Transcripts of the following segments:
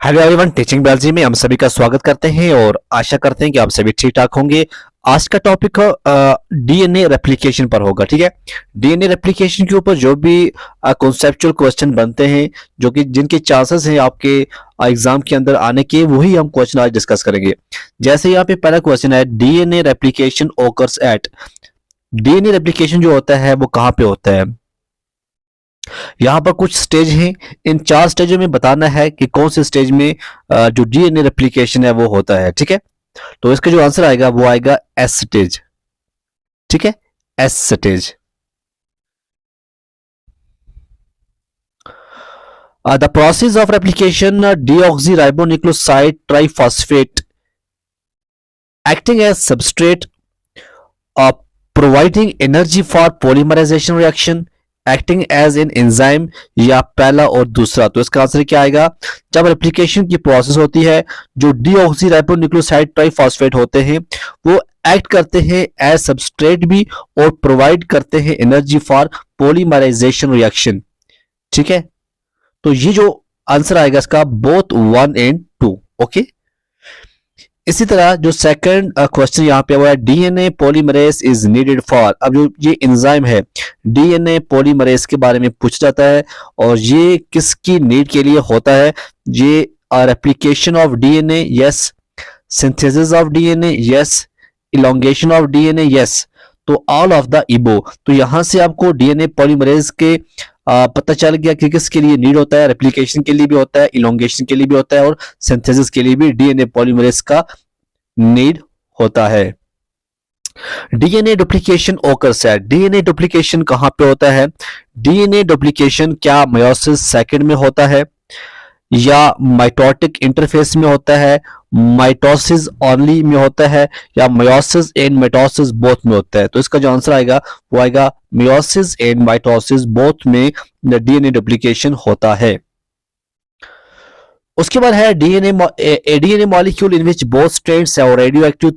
Hello everyone, teaching biology में हम सभी का स्वागत करते हैं और आशा करते हैं कि आप सभी ठीक ठाक होंगे। आज का टॉपिक डीएनए रेप्लिकेशन पर होगा। ठीक है, डीएनए रेप्लिकेशन के ऊपर जो भी कॉन्सेप्चुअल क्वेश्चन बनते हैं, जो कि जिनके चांसेस हैं आपके एग्जाम के अंदर आने के, वही हम क्वेश्चन आज डिस्कस करेंगे। जैसे यहाँ पे पहला क्वेश्चन है, DNA replication occurs at. DNA replication जो होता है वो कहाँ पे होता है? यहाँ पर कुछ स्टेज हैं, इन 4 स्टेजों में बताना है कि कौन से स्टेज में जो डीएनए रेप्लिकेशन है वो होता है। ठीक है, तो इसका जो आंसर आएगा वो आएगा एस स्टेज। ठीक है, S stage. The process of replication deoxyribonucleoside triphosphate acting as substrate, providing energy for polymerization reaction, acting as an enzyme, या पहला और दूसरा। तो इसका आंसर क्या आएगा? जब रेप्लिकेशन की प्रोसेस होती है, जो डीऑक्सीराइबोन्यूक्लियोसाइड ट्राइफॉस्फेट होते हैं वो एक्ट करते हैं एज सबस्ट्रेट भी और प्रोवाइड करते हैं एनर्जी फॉर पॉलीमराइजेशन रिएक्शन। ठीक है, तो ये जो आंसर आएगा इसका बोथ 1 and 2। ओके, इसी तरह जो सेकंड क्वेश्चन यहाँ पे हुआ है, DNA polymerase is needed for. अब जो ये एंजाइम है डीएनए पॉलीमरेज के बारे में पूछा जाता है और ये किसकी नीड के लिए होता है? ये replication of DNA, yes. Synthesis of DNA, yes. Elongation of DNA, yes. तो ऑल ऑफ द इबो। तो यहां से आपको डीएनए पॉलीमरेज के पता चल गया कि किसके लिए नीड होता है। रेप्लिकेशन के लिए भी होता है, इलोंगेशन के लिए भी होता है और सिंथेसिस के लिए भी डीएनए पॉलीमरेज का नीड होता है। डीएनए डुप्लीकेशन ओकर्स है। डीएनए डुप्लीकेशन कहां पे होता है? डीएनए डुप्लीकेशन क्या मेयोसिस सेकंड में होता है या माइटोटिक इंटरफेस में होता है, माइटोसिस ओनली में होता है, या मेयोसिस एंड माइटोसिस बोथ में होता है? तो इसका जो आंसर आएगा वो आएगा मेयोसिस एंड माइटोसिस बोथ में डीएनए डुप्लीकेशन होता है। उसके बाद है DNA molecule in which both strands और radioactive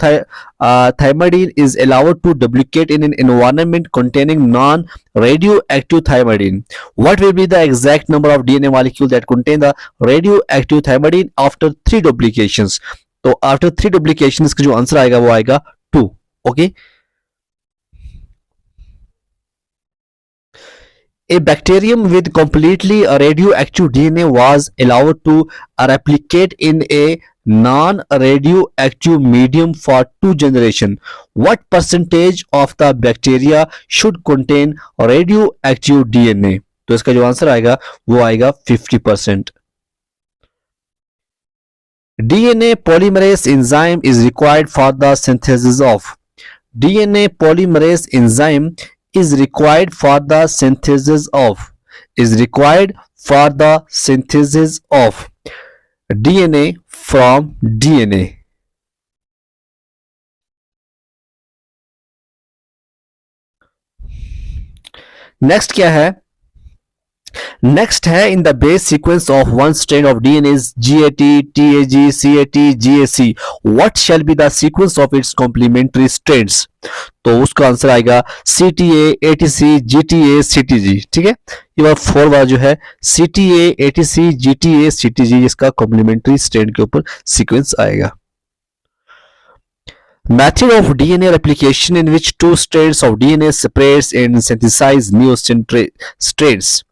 thymidine is allowed to duplicate in an environment containing non radioactive thymidine. What will be the exact number of DNA molecule that contain the radioactive thymidine after 3 duplications? तो after 3 duplications का जो answer आएगा वो आएगा 2। Okay, A bacterium with completely radioactive DNA was allowed to replicate in a non-radioactive medium for 2 generations. What percentage of the bacteria should contain radioactive DNA? तो इसका जो answer आएगा वो आएगा 50%। DNA polymerase enzyme is required for the synthesis of. DNA polymerase enzyme is required for the synthesis of DNA from DNA. Next क्या है? Next है, in the base sequence of one strand of DNA GAT, TAG, CAT, GAC, what shall be the sequence of its complementary strands? तो उसका answer आएगा CTA, ATC, GTA, CTG। ठीक है, ये बार 4 बार जो है CTA, ATC, GTA, CTG इसका complementary strain के ऊपर सीक्वेंस आएगा। Method of DNA replication in which 2 strains of DNA separates and synthesize new strains.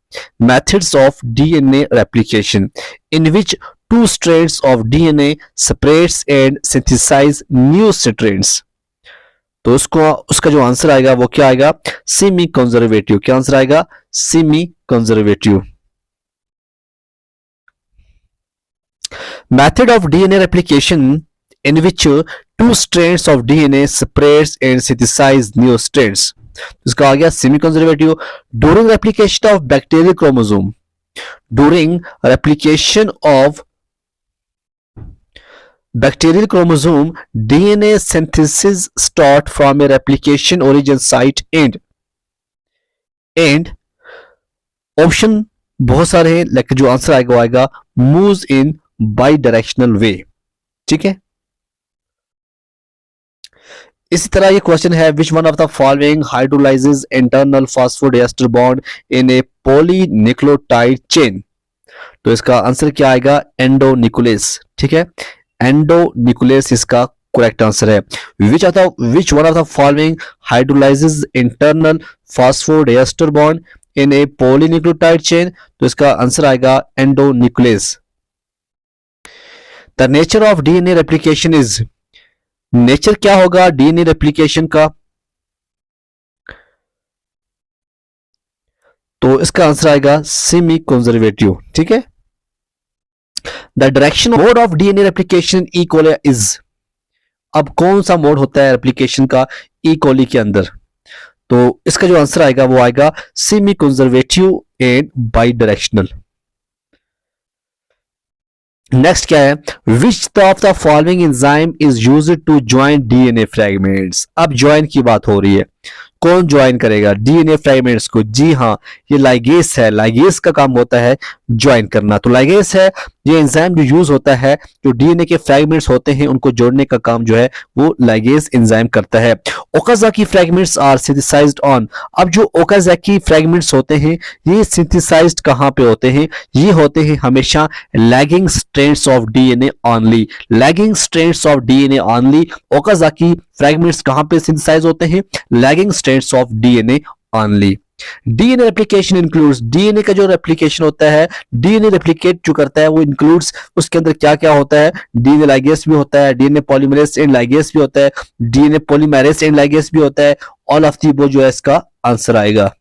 Methods of DNA replication in which 2 strains of DNA separates and synthesize new strains. तो उसका जो answer आएगा वो क्या आएगा? Semi conservative. क्या answer आएगा? Semi conservative. Method of DNA replication in which 2 strains of DNA separates and synthesize new strains. इसका आ गया semi conservative. During replication of bacterial chromosome, during replication of bacterial chromosome DNA synthesis start from a replication origin site and option बहुत सारे हैं, लेकिन जो answer आएगा वो आएगा moves in bidirectional way. ठीक है, इसी तरह ये क्वेश्चन है, which one of the following hydrolyses internal phosphodiester bond in a polynucleotide chain? तो इसका आंसर क्या आएगा, एंडोन्यूक्लियस। ठीक है, एंडोन्यूक्लियस इसका करेक्ट आंसर है। Which one of the following hydrolyses internal phosphodiester bond in a polynucleotide chain, तो इसका आंसर आएगा endonuclease. The nature of DNA replication is, nature क्या होगा डीएनए रेप्लिकेशन का, तो इसका आंसर आएगा सेमी कंजर्वेटिव। ठीक है, the direction mode of DNA replication E coli is, अब कौन सा मोड होता है रेप्लिकेशन का ई कोली के अंदर, तो इसका जो आंसर आएगा वो आएगा semi conservative and bidirectional. Next क्या है, which of the following enzyme is used to join DNA fragments, अब ज्वाइन की बात हो रही है, कौन ज्वाइन करेगा डीएनए फ्रैगमेंट्स को, जी हाँ ये लाइगेस है, लाइगेस का काम होता है ज्वाइन करना, तो लाइगेस है ये एंजाइम जो यूज होता है, जो डीएनए के फ्रैगमेंट्स होते हैं उनको जोड़ने का काम जो है वो लाइगेस एंजाइम करता है। Okazaki fragments are synthesized on, अब जो ओकाज़की फ्रैगमेंट्स होते हैं ये सिंथेसाइज्ड कहां पे होते हैं, ये होते हैं हमेशा lagging strands of DNA only, lagging strands of DNA only. Okazaki fragments कहां पे सिंथेसाइज होते हैं, lagging strands of DNA only. DNA replication includes, DNA का जो रेप्लिकेशन होता है, डीएनए रेप्लिकेट जो करता है वो इंक्लूड्स, उसके अंदर क्या क्या होता है, डीएनए लाइगेस भी होता है, डीएनए पॉलीमरेज एंड लाइगेस भी होता है, डीएनए पॉलीमरेज एंड लाइगेस भी होता है, ऑल ऑफ दी वो जो है इसका आंसर आएगा।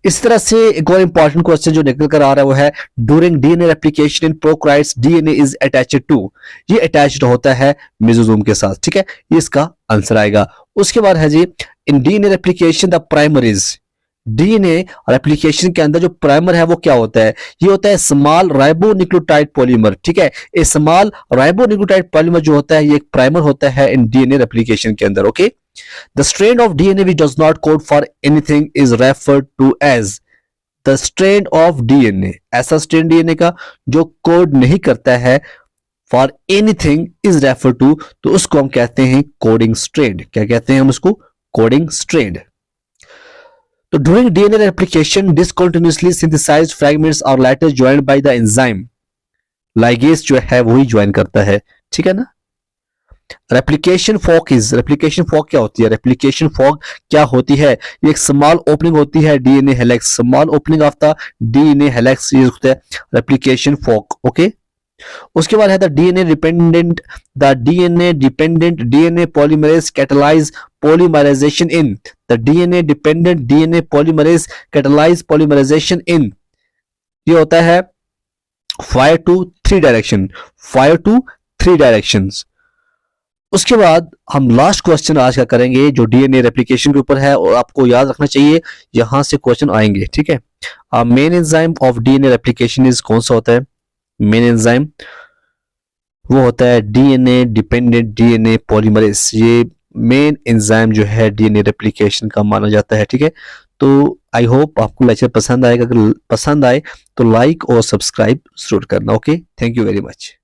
इस तरह से एक और इंपॉर्टेंट क्वेश्चन जो निकल कर आ रहा है वो है, during DNA replication in prokaryotes DNA is attached to, ये अटैच्ड होता है मेसोसोम के साथ। ठीक है, ये इसका आंसर आएगा। उसके बाद है जी, in DNA replication the primase, DNA replication के अंदर जो प्राइमर है वो क्या होता है, ये होता है स्मॉल राइबोन्यूक्लियोटाइड पॉलीमर। ठीक है, ये स्मॉल राइबोन्यूक्लियोटाइड पॉलीमर जो होता है ये एक प्राइमर होता है इन डीएनए रेप्लिकेशन के अंदर। Okay, the strand of DNA which does not code for anything is referred to as, the strand of DNA, ऐसा strand DNA का जो कोड नहीं करता है for anything is referred to, तो उसको हम कहते हैं कोडिंग strand। क्या कहते हैं हम उसको, कोडिंग strand। तो during DNA replication discontinuously synthesized fragments are later joined by the enzyme, ligase जो है वही ज्वाइन करता है। ठीक है ना। Replication fork is, replication fork क्या होती है, रेप्लिकेशन फॉक क्या होती है, ये एक स्मॉल ओपनिंग होती है DNA helix, small opening of the DNA helix, ये होता है रेप्लिकेशन फॉक। ओके, उसके बाद है the DNA dependent DNA polymerase catalyse polymerisation in, the DNA dependent DNA polymerase catalyse polymerisation in, ये होता है 5 to 3 डायरेक्शन, 5 to 3 डायरेक्शंस। उसके बाद हम लास्ट क्वेश्चन आज का करेंगे जो डीएनए रेप्लिकेशन के ऊपर है, और आपको याद रखना चाहिए यहां से क्वेश्चन आएंगे। ठीक है, main enzyme of DNA replication is कौन सा होता है, मेन एंजाइम वो होता है डीएनए डिपेंडेंट डीएनए पॉलीमरेज, ये मेन एंजाइम जो है डीएनए रेप्लिकेशन का माना जाता है। ठीक है, तो आई होप आपको लेक्चर पसंद आएगा, अगर पसंद आए तो लाइक और सब्सक्राइब जरूर करना। Okay, thank you very much.